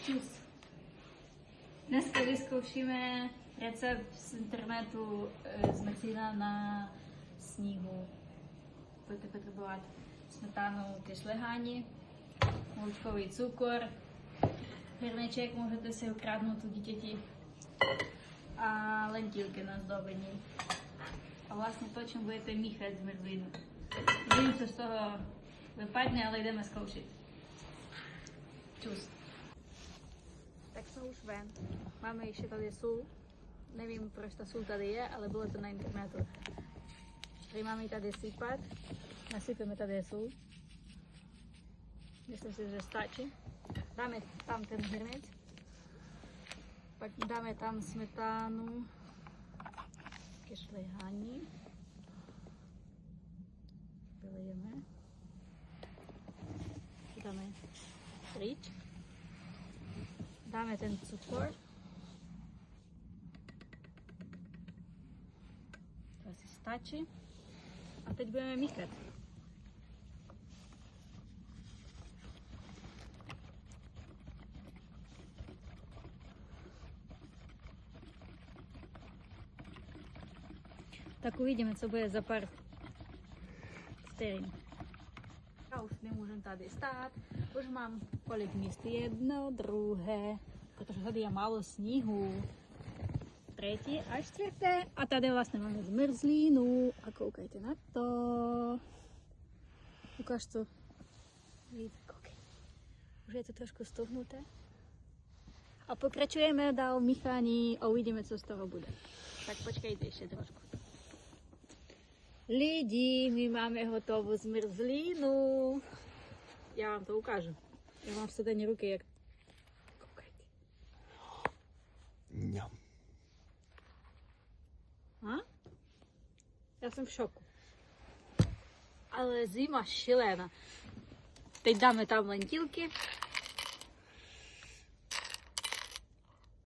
Čus. Dneska vyzkoušíme recept z internetu z mecína na sníhu. Budete potřebovat smetanu ke šlehání, moučkový cukor, hrneček, můžete si ho krádnout u dítěti a lentilky na zdobení. A vlastně to, čím budete míchat zmrzlinu. Nevím, co z toho vypadne, ale jdeme zkoušet. Čus. Tak jsme už ven. Máme ještě tady sůl. Nevím, proč ta sůl tady je, ale bylo to na internetu. Tady máme ji tady sypat. Nasypeme tady sůl. Myslím si, že stačí. Dáme tam ten hrnec. Pak dáme tam smetanu ke šlehání. Vylejeme. Dáme rýč. Dáme ten cukor. To asi stačí. A teď budeme míchat. Tak uvidíme, co bude za pár vteřin. Já už nemůžem tady stát. Už mám kolik míst? Jedno, druhé, protože tady je málo sníhu. Třetí a čtvrté. A tady vlastně máme zmrzlinu. A koukejte na to. Ukáž to. Vidíte, koukej. Už je to trošku stuhnuté. A pokračujeme dál v míchání a uvidíme, co z toho bude. Tak počkejte ještě trošku. Lidi, my máme hotovou zmrzlinu. Já vám to ukážu. Já mám vstatené ruky, jak... Koukejte. Mňam. A? Já jsem v šoku. Ale zima šílená. Teď dáme tam lentilky.